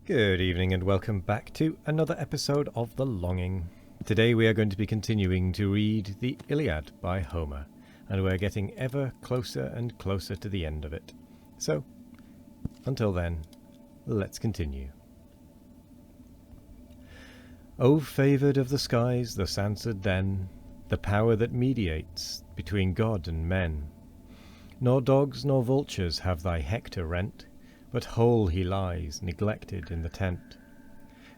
Good evening and welcome back to another episode of The Longing. Today we are going to be continuing to read the Iliad by Homer, and we're getting ever closer and closer to the end of it. So, until then, let's continue. O favoured of the skies, thus answered then, the power that mediates between God and men. Nor dogs nor vultures have thy Hector rent, but whole he lies, neglected in the tent.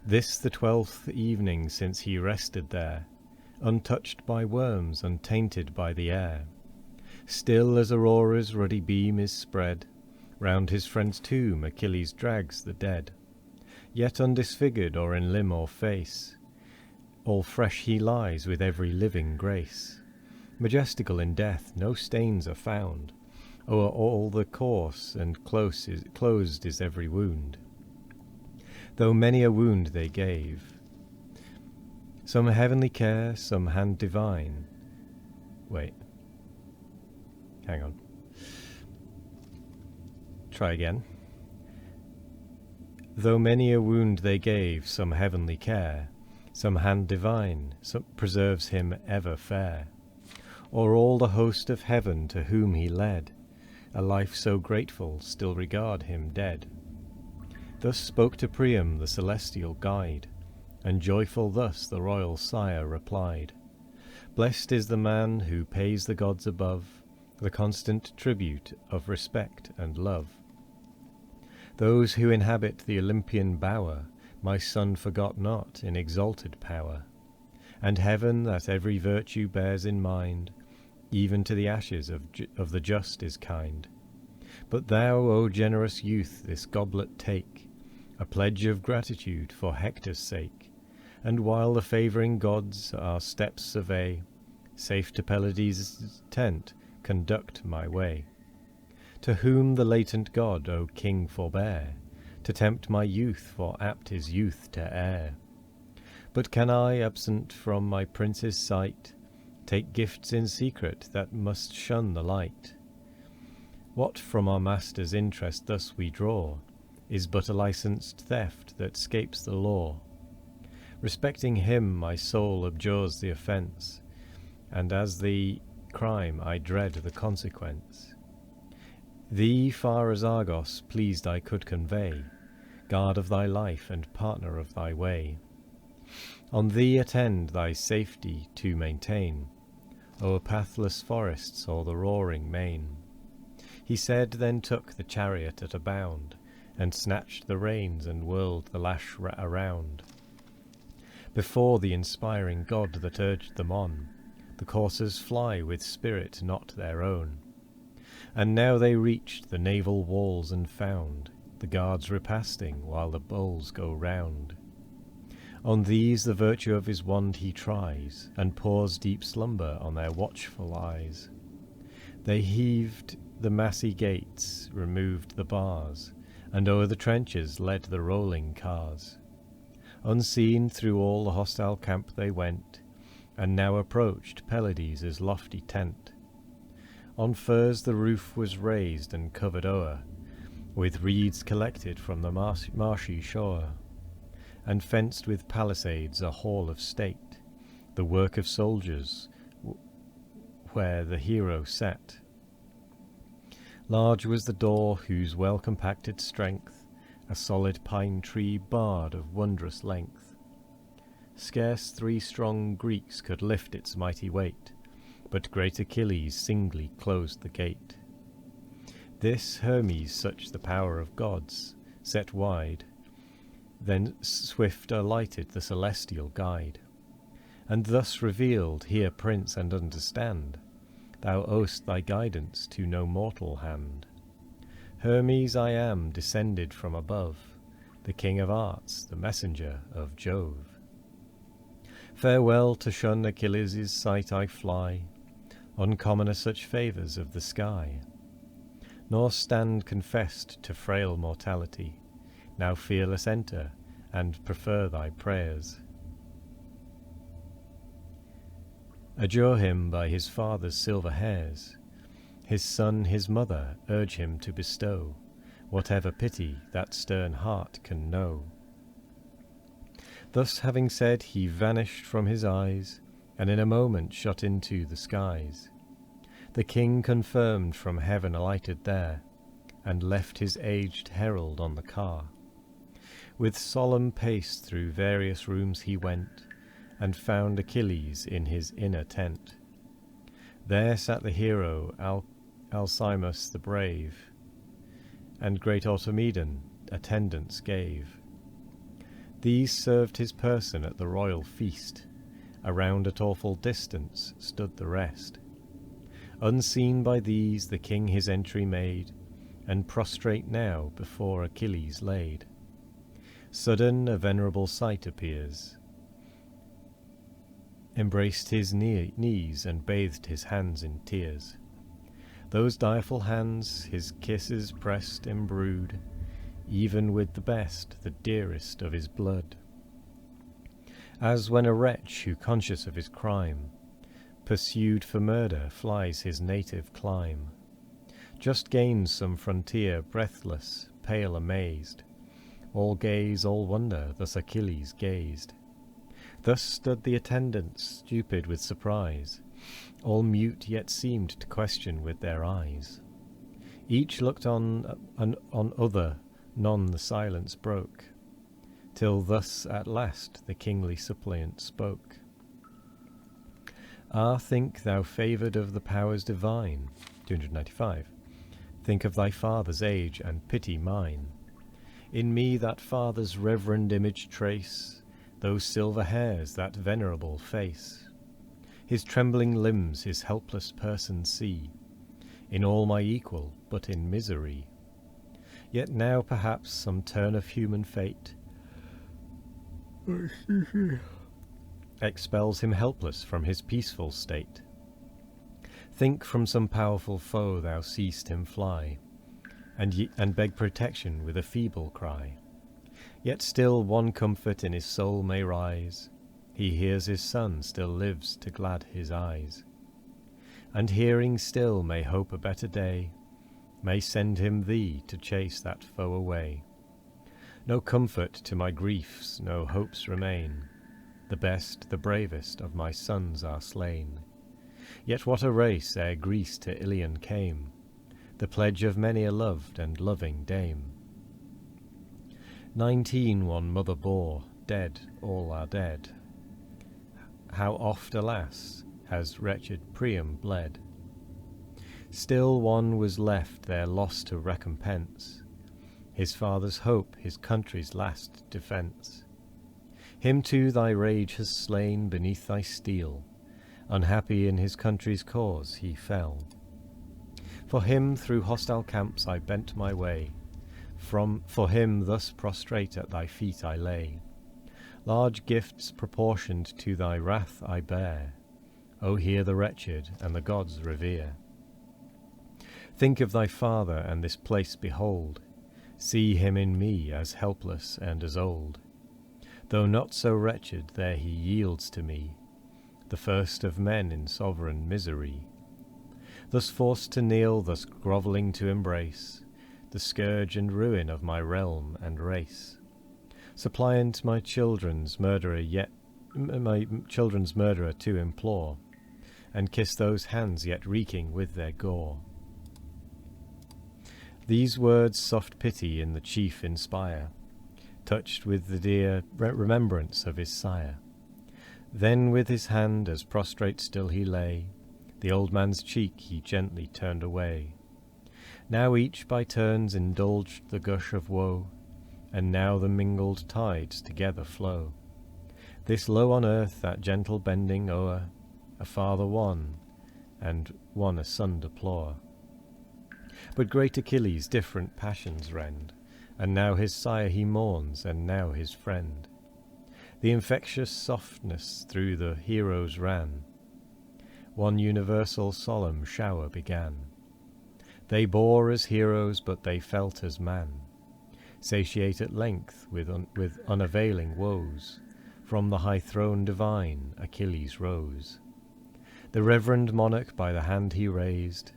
This the 12th evening since he rested there, untouched by worms, untainted by the air. Still as Aurora's ruddy beam is spread, round his friend's tomb Achilles drags the dead. Yet undisfigured or in limb or face, all fresh he lies with every living grace. Majestical in death, no stains are found, o'er all the course and closed is every wound. Though many a wound they gave, some heavenly care, some hand divine. Wait. Hang on. Try again. Though many a wound they gave, some heavenly care, some hand divine, some preserves him ever fair. O'er all the host of heaven to whom he led a life so grateful, still regard him dead. Thus spoke to Priam the celestial guide, and joyful thus the royal sire replied. Blessed is the man who pays the gods above the constant tribute of respect and love. Those who inhabit the Olympian bower my son forgot not in exalted power, and heaven that every virtue bears in mind, even to the ashes of the just is kind. But thou, O generous youth, this goblet take, a pledge of gratitude for Hector's sake, and while the favouring gods our steps survey, safe to Pelides' tent conduct my way. To whom the latent god, O king, forbear to tempt my youth, for apt is youth to err. But can I, absent from my prince's sight, take gifts in secret that must shun the light? What from our master's interest thus we draw is but a licensed theft that scapes the law. Respecting him my soul abjures the offence, and as the crime I dread the consequence. Thee far as Argos pleased I could convey, guard of thy life and partner of thy way. On thee attend thy safety to maintain, o'er pathless forests or the roaring main. He said, then took the chariot at a bound, and snatched the reins and whirled the lash around. Before the inspiring god that urged them on, the coursers fly with spirit not their own. And now they reached the naval walls and found the guards repasting while the bowls go round. On these the virtue of his wand he tries, and pours deep slumber on their watchful eyes. They heaved the massy gates, removed the bars, and o'er the trenches led the rolling cars. Unseen through all the hostile camp they went, and now approached Pelides' lofty tent. On firs the roof was raised and covered o'er with reeds collected from the marshy shore, and fenced with palisades a hall of state, the work of soldiers, where the hero sat. Large was the door, whose well-compacted strength a solid pine tree barred of wondrous length. Scarce 3 strong Greeks could lift its mighty weight, but great Achilles singly closed the gate. This Hermes, such the power of gods, set wide, then swift alighted the celestial guide, and thus revealed, hear prince and understand, thou owest thy guidance to no mortal hand. Hermes I am, descended from above, the king of arts, the messenger of Jove. Farewell, to shun Achilles' sight I fly, uncommon are such favours of the sky, nor stand confessed to frail mortality, now fearless enter, and prefer thy prayers. Adjure him by his father's silver hairs, his son, his mother, urge him to bestow whatever pity that stern heart can know. Thus having said, he vanished from his eyes, and in a moment shot into the skies. The king confirmed from heaven alighted there, and left his aged herald on the car. With solemn pace through various rooms he went, and found Achilles in his inner tent. There sat the hero Alcimus the brave, and great Automedon attendance gave. These served his person at the royal feast. Around at awful distance stood the rest. Unseen by these the king his entry made, and prostrate now before Achilles laid. Sudden a venerable sight appears, embraced his knees and bathed his hands in tears. Those direful hands his kisses pressed embrued, even with the best, the dearest of his blood. As when a wretch who, conscious of his crime, pursued for murder, flies his native clime, just gains some frontier, breathless, pale, amazed, all gaze, all wonder, thus Achilles gazed. Thus stood the attendants, stupid with surprise, all mute, yet seemed to question with their eyes. Each looked on other, none the silence broke, till thus at last the kingly suppliant spoke. Ah, think thou favoured of the powers divine, 295. Think of thy father's age, and pity mine. In me that father's reverend image trace, those silver hairs, that venerable face. His trembling limbs, his helpless person see, in all my equal, but in misery. Yet now perhaps some turn of human fate expels him helpless from his peaceful state. Think from some powerful foe thou seest him fly, and beg protection with a feeble cry. Yet still one comfort in his soul may rise, he hears his son still lives to glad his eyes, and hearing still may hope a better day, may send him thee to chase that foe away. No comfort to my griefs, no hopes remain, the best, the bravest of my sons are slain. Yet what a race ere Greece to Ilion came, the pledge of many a loved and loving dame. 19 one mother bore, dead all are dead. How oft, alas, has wretched Priam bled. Still one was left their loss to recompense, his father's hope, his country's last defence. Him too thy rage has slain beneath thy steel, unhappy in his country's cause he fell. For him through hostile camps I bent my way, for him thus prostrate at thy feet I lay. Large gifts proportioned to thy wrath I bear, O hear the wretched, and the gods revere. Think of thy father, and this place behold, see him in me as helpless and as old. Though not so wretched, there he yields to me, the first of men in sovereign misery. Thus forced to kneel, thus grovelling to embrace, the scourge and ruin of my realm and race. Suppliant my children's murderer to implore, and kiss those hands yet reeking with their gore. These words soft pity in the chief inspire, touched with the dear remembrance of his sire. Then with his hand, as prostrate still he lay, the old man's cheek he gently turned away. Now each by turns indulged the gush of woe, and now the mingled tides together flow. This low on earth, that gentle bending o'er, a father one, and one a son deplore. But great Achilles different passions rend, and now his sire he mourns, and now his friend. The infectious softness through the heroes ran, one universal solemn shower began. They bore as heroes, but they felt as man, satiate at length with unavailing woes. From the high throne divine Achilles rose. The reverend monarch by the hand he raised,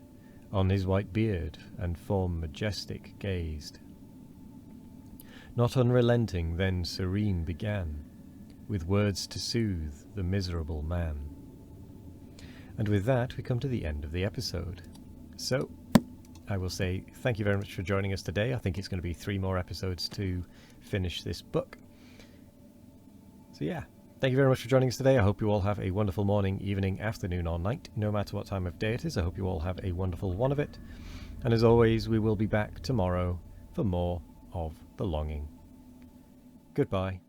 on his white beard and form majestic gazed. Not unrelenting then serene began, with words to soothe the miserable man. And with that, we come to the end of the episode. So, I will say thank you very much for joining us today. I think it's going to be 3 more episodes to finish this book. So yeah, thank you very much for joining us today. I hope you all have a wonderful morning, evening, afternoon or night. No matter what time of day it is, I hope you all have a wonderful one of it. And as always, we will be back tomorrow for more of The Longing. Goodbye.